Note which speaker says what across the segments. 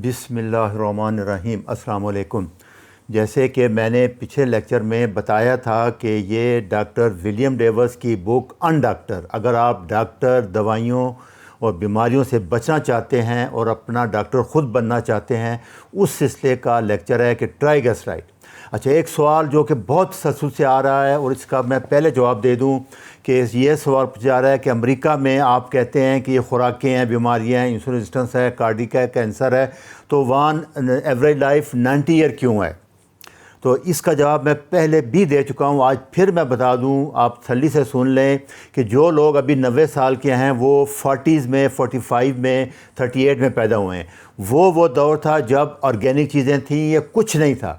Speaker 1: بسم اللہ الرحمن الرحیم۔ السلام علیکم۔ جیسے کہ میں نے پچھلے لیکچر میں بتایا تھا کہ یہ ڈاکٹر ولیم ڈیوس کی بک ان ڈاکٹر، اگر آپ ڈاکٹر، دوائیوں اور بیماریوں سے بچنا چاہتے ہیں اور اپنا ڈاکٹر خود بننا چاہتے ہیں، اس سلسلے کا لیکچر ہے کہ ٹرائیگلسرائڈ۔ اچھا، ایک سوال جو کہ بہت تسلسل سے آ رہا ہے اور اس کا میں پہلے جواب دے دوں کہ یہ سوال پوچھا جا رہا ہے کہ امریکہ میں آپ کہتے ہیں کہ یہ خوراکیں ہیں، بیماریاں ہیں، انسولین ریزسٹنس ہے، کارڈیک ہے، کینسر ہے، تو وہاں ایوریج لائف 90 ایئر کیوں ہے؟ تو اس کا جواب میں پہلے بھی دے چکا ہوں، آج پھر میں بتا دوں، آپ تسلی سے سن لیں کہ جو لوگ ابھی 90 سال کے ہیں وہ 40s میں، 45 میں، 38 میں پیدا ہوئے ہیں۔ وہ دور تھا جب آرگینک چیزیں تھیں، یہ کچھ نہیں تھا۔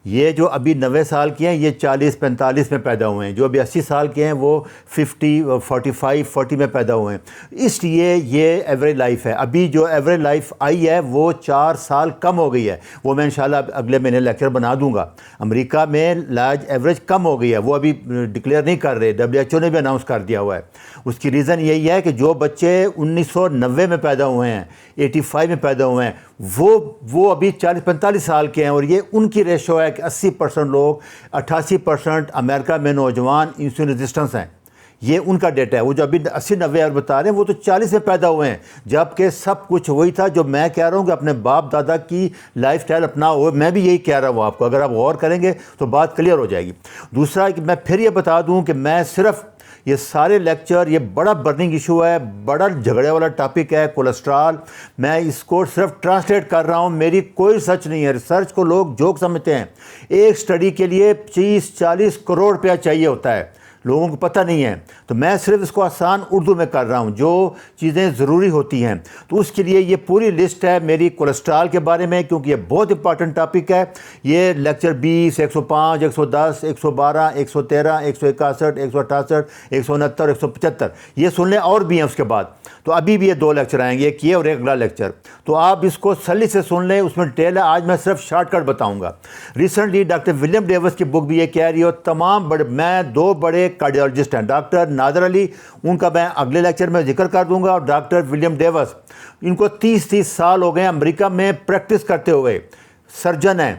Speaker 1: یہ جو ابھی 90 سال کے ہیں یہ 40-45 میں پیدا ہوئے ہیں، جو ابھی 80 سال کے ہیں وہ 40 میں پیدا ہوئے ہیں۔ اس لیے یہ ایوریج لائف ہے۔ ابھی جو ایوریج لائف آئی ہے وہ 4 سال کم ہو گئی ہے، وہ میں انشاءاللہ اگلے مہینے لیکچر بنا دوں گا۔ امریکہ میں لائف ایوریج کم ہو گئی ہے، وہ ابھی ڈکلیئر نہیں کر رہے، WHO نے بھی اناؤنس کر دیا ہوا ہے۔ اس کی ریزن یہی ہے کہ جو بچے 1990 میں پیدا ہوئے ہیں، 85 میں پیدا ہوئے ہیں، وہ ابھی 40-45 سال کے ہیں، اور یہ ان کی ریشو ہے کہ 80% لوگ، 88% امریکہ میں نوجوان انسولین ریزسٹنس ہیں۔ یہ ان کا ڈیٹا ہے۔ وہ جو ابھی 80-90 اور بتا رہے ہیں وہ تو 40 میں پیدا ہوئے ہیں، جبکہ سب کچھ وہی تھا جو میں کہہ رہا ہوں کہ اپنے باپ دادا کی لائف سٹائل اپناؤ۔ میں بھی یہی کہہ رہا ہوں آپ کو، اگر آپ غور کریں گے تو بات کلیئر ہو جائے گی۔ دوسرا کہ میں پھر یہ بتا دوں کہ میں صرف یہ سارے لیکچر، یہ بڑا برننگ ایشو ہے، بڑا جھگڑے والا ٹاپک ہے کولیسٹرول، میں اس کو صرف ٹرانسلیٹ کر رہا ہوں، میری کوئی ریسرچ نہیں ہے۔ ریسرچ کو لوگ جوک سمجھتے ہیں، ایک سٹڈی کے لیے 30-40 کروڑ روپیہ چاہیے ہوتا ہے، لوگوں کو پتہ نہیں ہے۔ تو میں صرف اس کو آسان اردو میں کر رہا ہوں، جو چیزیں ضروری ہوتی ہیں۔ تو اس کے لیے یہ پوری لسٹ ہے میری کولیسٹرول کے بارے میں، کیونکہ یہ بہت امپارٹنٹ ٹاپک ہے۔ یہ لیکچر 20، 105، 110، 112، 113، 161، 168، 169، 175 یہ سن لیں، اور بھی ہیں اس کے بعد۔ تو ابھی بھی یہ 2 لیکچر آئیں گے، ایک یہ اور ایک اگلا لیکچر، تو آپ اس کو تسلی سے سن لیں، اس میں ڈیٹیل ہے۔ آج میں صرف شارٹ کٹ بتاؤں گا۔ ریسنٹلی ڈاکٹر ولیم ڈیوس کی بک بھی یہ کہہ رہی ہو، تمام میں 2 بڑے کارڈیالوجسٹ ہیں، ڈاکٹر نادر علی، ان کا میں اگلے لیکچر میں ذکر کر دوں گا، اور ڈاکٹر ولیم ڈیوس، ان کو 30 سال ہو گئے امریکہ میں پریکٹس کرتے ہوئے، سرجن ہیں۔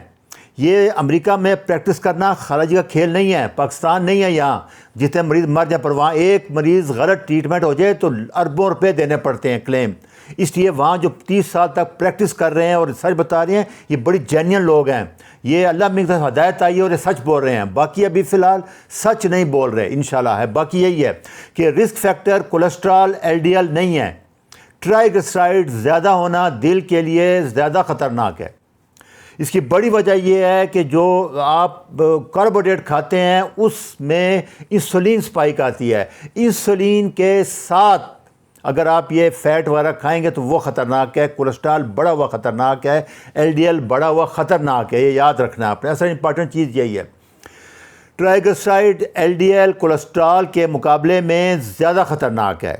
Speaker 1: یہ امریکہ میں پریکٹس کرنا خارجی کا کھیل نہیں ہے، پاکستان نہیں ہے یہاں جتنے مریض مر جائیں، پر وہاں ایک مریض غلط ٹریٹمنٹ ہو جائے تو اربوں روپے دینے پڑتے ہیں کلیم۔ اس لیے وہاں جو 30 سال تک پریکٹس کر رہے ہیں اور سچ بتا رہے ہیں، یہ بڑی جینین لوگ ہیں، یہ اللہ میں ہدایت آئی ہے اور یہ سچ بول رہے ہیں۔ باقی ابھی فی الحال سچ نہیں بول رہے، انشاءاللہ ہے۔ باقی یہی ہے کہ رسک فیکٹر کولیسٹرول LDL نہیں ہے، ٹرائیگلسرائڈ زیادہ ہونا دل کے لیے زیادہ خطرناک ہے۔ اس کی بڑی وجہ یہ ہے کہ جو آپ کاربوہائیڈریٹ کھاتے ہیں اس میں انسولین سپائک آتی ہے، انسولین کے ساتھ اگر آپ یہ فیٹ وغیرہ کھائیں گے تو وہ خطرناک ہے۔ کولیسٹرول بڑا ہوا خطرناک ہے، LDL بڑا ہوا خطرناک ہے، یہ یاد رکھنا ہے آپ نے۔ اصل امپارٹنٹ چیز یہی ہے، ٹرائیگلسرائڈ LDL کولیسٹرول کے مقابلے میں زیادہ خطرناک ہے۔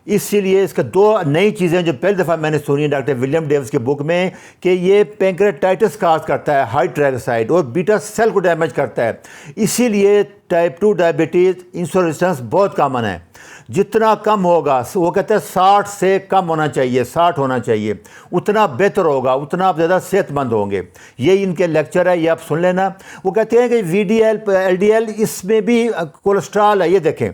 Speaker 1: اسی لیے اس کے 2 نئی چیزیں جو پہلی دفعہ میں نے سنی ڈاکٹر ولیم ڈیوس کی بک میں، کہ یہ پینکریٹائٹس کاز کرتا ہے، ہائی ٹرائیگلسرائڈ، اور بیٹا سیل کو ڈیمیج کرتا ہے۔ اسی لیے ٹائپ 2 ڈائبٹیز، انسولین ریزسٹنس بہت کامن ہے۔ جتنا کم ہوگا، وہ کہتے ہیں 60 سے کم ہونا چاہیے، 60 ہونا چاہیے، اتنا بہتر ہوگا، اتنا آپ زیادہ صحت مند ہوں گے۔ یہی ان کے لیکچر ہے، یہ آپ سن لینا۔ وہ کہتے ہیں کہ VDL LDL اس میں بھی کولیسٹرول ہے، یہ دیکھیں،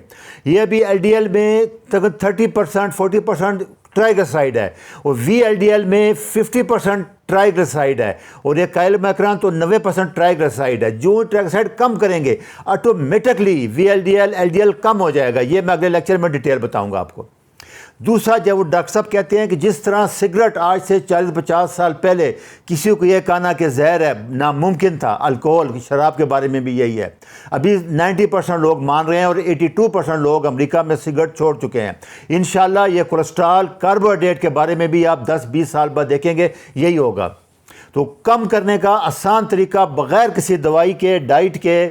Speaker 1: یہ بھی LDL میں تقریباً 30% 40% ٹرائیگلسرائڈ ہے، اور VLDL میں 50% ٹرائیگلسرائڈ ہے، اور یہ قائل میکران تو 90% ٹرائیگلسرائڈ ہے۔ جو ٹرائیگلسرائڈ کم کریں گے آٹومیٹکلی VLDL LDL کم ہو جائے گا۔ یہ میں اگلے لیکچر میں ڈیٹیل بتاؤں گا آپ کو۔ دوسرا، جب وہ ڈاکٹر صاحب کہتے ہیں کہ جس طرح سگریٹ آج سے 40-50 سال پہلے کسی کو یہ کہنا کہ زہر ہے ناممکن تھا، الکوہول شراب کے بارے میں بھی یہی ہے۔ ابھی 90% لوگ مان رہے ہیں، اور 82% لوگ امریکہ میں سگریٹ چھوڑ چکے ہیں۔ انشاءاللہ یہ کولیسٹرول کاربوہائیڈریٹ کے بارے میں بھی آپ 10-20 سال بعد دیکھیں گے یہی ہوگا۔ تو کم کرنے کا آسان طریقہ بغیر کسی دوائی کے، ڈائٹ کے،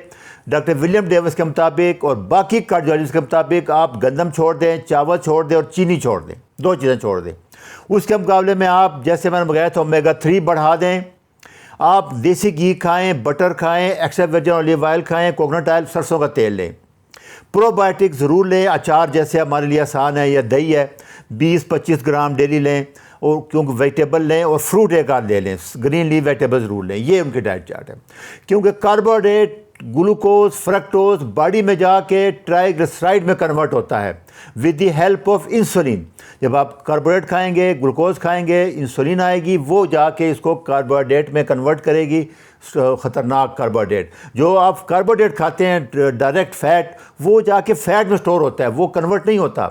Speaker 1: ڈاکٹر ولیم ڈیوس کے مطابق اور باقی کارڈیالوجسٹ کے مطابق، آپ گندم چھوڑ دیں، چاول چھوڑ دیں، اور چینی چھوڑ دیں، 2 چیزیں چھوڑ دیں۔ اس کے مقابلے میں آپ، جیسے میں نے بتایا تھا، اومیگا 3 بڑھا دیں، آپ دیسی گھی کھائیں، بٹر کھائیں، ایکسٹرا ورجن اولیو آئل کھائیں، کوکونٹ آئل، سرسوں کا تیل لیں۔ پرو بایوٹک ضرور لیں، اچار جیسے ہمارے لیے آسان ہے، یا دہی ہے، 20-25 گرام ڈیلی لیں۔ اور کیونکہ ویجیٹیبل لیں اور فروٹ ایک آدھ لے لیں, گرین لیف ویجیٹیبل ضرور لیں, یہ ان کی ڈائٹ چارٹ ہے. کیونکہ کاربوہائیڈریٹ گلوکوز فرکٹوز باڈی میں جا کے ٹرائیگلیسرائڈ میں کنورٹ ہوتا ہے with the help of insulin. جب آپ کاربوہائیڈریٹ کھائیں گے, گلوکوز کھائیں گے, انسولین آئے گی, وہ جا کے اس کو کاربوہائیڈریٹ میں کنورٹ کرے گی, خطرناک کاربوہائیڈریٹ. جو آپ کاربوہائیڈریٹ کھاتے ہیں ڈائریکٹ فیٹ, وہ جا کے فیٹ میں سٹور ہوتا ہے, وہ کنورٹ نہیں ہوتا.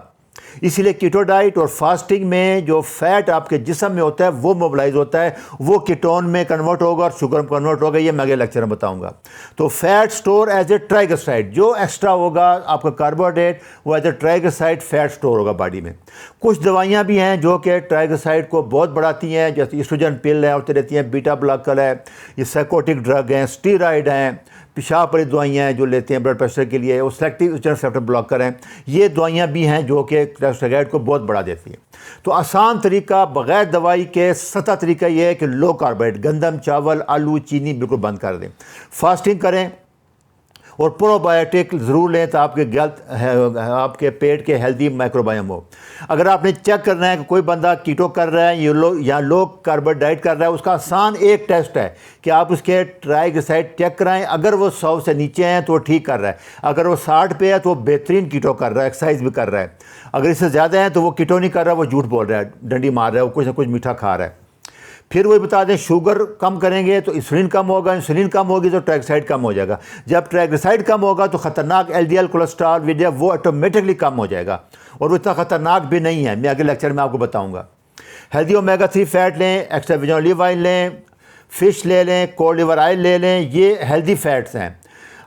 Speaker 1: اسی لیے کیٹو ڈائٹ اور فاسٹنگ میں جو فیٹ آپ کے جسم میں ہوتا ہے وہ موبلائز ہوتا ہے, وہ کیٹون میں کنورٹ ہوگا اور شوگر میں کنورٹ ہوگا. یہ میں اگلے لیکچر میں بتاؤں گا. تو فیٹ سٹور ایز اے ٹرائیگلیسرائڈ, جو ایکسٹرا ہوگا آپ کا کاربوہائیڈریٹ وہ ایز اے ٹرائیگلیسرائڈ فیٹ سٹور ہوگا باڈی میں. کچھ دوائیاں بھی ہیں جو کہ ٹرائیگلیسرائڈ کو بہت بڑھاتی ہیں, جیسے ایسٹروجن پل ہے, ہوتی رہتی ہیں, بیٹا بلاکر ہے, یہ سائیکوٹک ڈرگ ہیں, اسٹیرائڈ ہیں, پیشاب والی دوائیاں ہیں جو لیتے ہیں بلڈ پریشر کے لیے, وہ سلیکٹیو ایسٹروجن ریسیپٹر بلاکر ہیں. یہ دوائیاں بھی ہیں جو کہ ٹرائیگلیسرائڈ کو بہت بڑھا دیتی ہیں. تو آسان طریقہ بغیر دوائی کے سطح طریقہ یہ ہے کہ لو کاربوہائیڈریٹ, گندم, چاول, آلو, چینی بالکل بند کر دیں. فاسٹنگ کریں اور پرو بایوٹک ضرور لیں تو آپ کے آپ کے پیٹ کے ہیلدی مائکروبائم ہو. اگر آپ نے چیک کرنا ہے کہ کوئی بندہ کیٹو کر رہا ہے یا لو کاربوہائیڈریٹ ڈائٹ کر رہا ہے, اس کا آسان ایک ٹیسٹ ہے کہ آپ اس کے ٹرائیگلیسرائڈ چیک کرائیں. اگر وہ 100 سے نیچے ہیں تو وہ ٹھیک کر رہا ہے, اگر وہ 60 پہ ہے تو وہ بہترین کیٹو کر رہا ہے, ایکسرسائز بھی کر رہا ہے. اگر اس سے زیادہ ہیں تو وہ کیٹو نہیں کر رہا, وہ جھوٹ بول رہا ہے, ڈنڈی مار رہا ہے, وہ کچھ نہ کچھ میٹھا کھا رہا ہے. پھر وہی بتا دیں شوگر کم کریں گے تو انسولین کم ہوگا, انسولین کم ہوگی تو ٹرائیگلیسرائڈ کم ہو جائے گا. جب ٹرائیگلیسرائڈ کم ہوگا تو خطرناک ایل ڈی ایل کولیسٹرول وہ آٹومیٹکلی کم ہو جائے گا, اور وہ اتنا خطرناک بھی نہیں ہے. میں اگلے لیکچر میں آپ کو بتاؤں گا. ہیلدی اومیگا 3 فیٹ لیں, ایکسٹرا ورجن اولیو آئل لیں, فش لے لیں, کورڈ لیور آئل لے لیں, یہ ہیلدی فیٹس ہیں.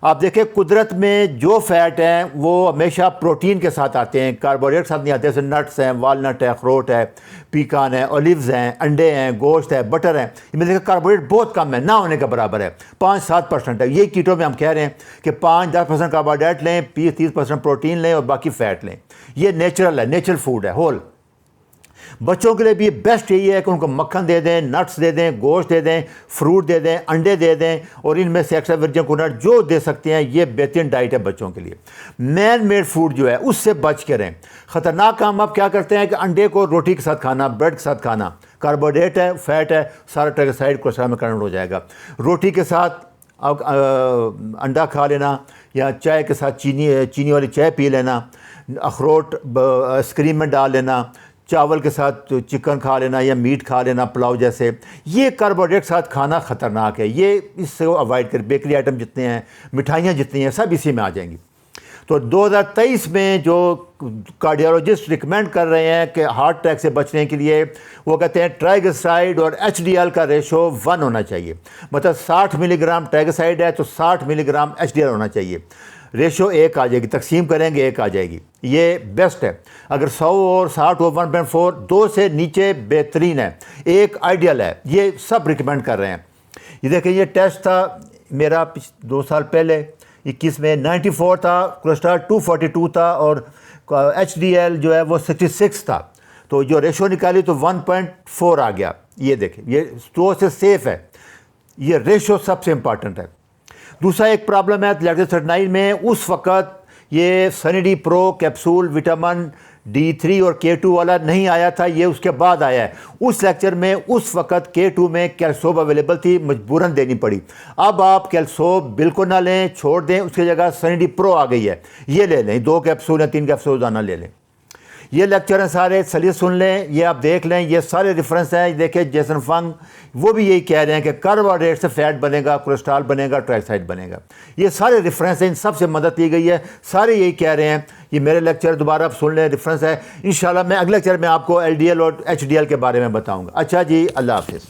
Speaker 1: آپ دیکھیں قدرت میں جو فیٹ ہیں وہ ہمیشہ پروٹین کے ساتھ آتے ہیں, کاربوہائیڈریٹ کے ساتھ نہیں آتے. جیسے نٹس ہیں, والنٹ ہے, اخروٹ ہے, پیکان ہے, اولیوز ہیں, انڈے ہیں, گوشت ہے, بٹر ہے. میں دیکھا کاربوہائیڈریٹ بہت کم ہے, نہ ہونے کے برابر ہے, 5-7% ہے. یہی کیٹو میں ہم کہہ رہے ہیں کہ 5-10% کاربوہائیڈریٹ لیں, 30% پروٹین لیں اور باقی فیٹ لیں. یہ نیچرل ہے, نیچرل فوڈ ہے, ہول. بچوں کے لیے بھی بیسٹ یہی ہے کہ ان کو مکھن دے دیں, نٹس دے دیں, گوشت دے دیں, فروٹ دے دیں, انڈے دے دیں, اور ان میں سے ایکسٹرا ورجن کوکونٹ جو دے سکتے ہیں. یہ بہترین ڈائٹ ہے بچوں کے لیے. مین میڈ فوڈ جو ہے اس سے بچ کے رہیں. خطرناک کام آپ کیا کرتے ہیں کہ انڈے کو روٹی کے ساتھ کھانا, بریڈ کے ساتھ کھانا, کاربوہائیڈریٹ ہے, فیٹ ہے, سارا ٹرائیگلیسرائڈ کولیسٹرول میں کنورٹ ہو جائے گا. روٹی کے ساتھ آپ انڈا کھا لینا, یا چائے کے ساتھ چینی والی چائے پی لینا, اخروٹ آئس کریم میں ڈال لینا, چاول کے ساتھ چکن کھا لینا یا میٹ کھا لینا پلاؤ جیسے. یہ کاربوہائیڈریٹ کے ساتھ کھانا خطرناک ہے, یہ اس سے اوائڈ کر. بیکری آئٹم جتنے ہیں, مٹھائیاں جتنی ہیں, سب اسی میں آ جائیں گی. تو 2023 میں جو کارڈیالوجسٹ ریکمینڈ کر رہے ہیں کہ ہارٹ اٹیک سے بچنے کے لیے, وہ کہتے ہیں ٹرائیگلیسرائڈ اور ایچ ڈی ایل کا ریشو 1 ہونا چاہیے. مطلب 60 ملی گرام ٹرائیگلیسرائڈ ہے تو 60 ملی گرام ایچ ڈی ایل ہونا چاہیے. ریشو 1 آ جائے گی, تقسیم کریں گے 1 آ جائے گی. یہ بیسٹ ہے. اگر 100 اور 60 اور 1.4, 2 سے نیچے بہترین ہے, 1 آئیڈیل ہے. یہ سب ریکمینڈ کر رہے ہیں. یہ دیکھیں, یہ ٹیسٹ تھا میرا 2 سال پہلے 21 میں, 94 تھا, کولیسٹرول 242 تھا, اور ایچ ڈی ایل جو ہے وہ 66 تھا. تو جو ریشو نکالی تو 1.4 آ گیا. یہ دیکھیں, یہ 2 سے سیف ہے. یہ ریشو سب سے امپارٹنٹ ہے. دوسرا ایک پرابلم ہے لیکٹوسرٹنائن میں, اس وقت یہ سنی ڈی پرو کیپسول وٹامن D3 اور K2 والا نہیں آیا تھا, یہ اس کے بعد آیا ہے. اس لیکچر میں اس وقت K2 میں کیلسوب اویلیبل تھی, مجبوراً دینی پڑی. اب آپ کیلسوب بالکل نہ لیں, چھوڑ دیں, اس کی جگہ سنی ڈی پرو آ گئی ہے, یہ لے لیں. 2 کیپسول یا 3 کیپسول روزانہ لے لیں. یہ لیکچر ہیں سارے, چلیے سن لیں, یہ آپ دیکھ لیں. یہ سارے ریفرنس ہیں. دیکھیں جیسن فنگ وہ بھی یہی کہہ رہے ہیں کہ کاربوہائیڈریٹ سے فیٹ بنے گا, کولیسٹرول بنے گا, ٹرائیگلیسرائڈ بنے گا. یہ سارے ریفرنس ہیں, ان سب سے مدد لی گئی ہے. سارے یہی کہہ رہے ہیں. یہ میرے لیکچر دوبارہ آپ سن لیں, ریفرنس ہے. انشاءاللہ میں اگلے لیکچر میں آپ کو ایل ڈی ایل اور ایچ ڈی ایل کے بارے میں بتاؤں گا. اچھا جی, اللہ حافظ.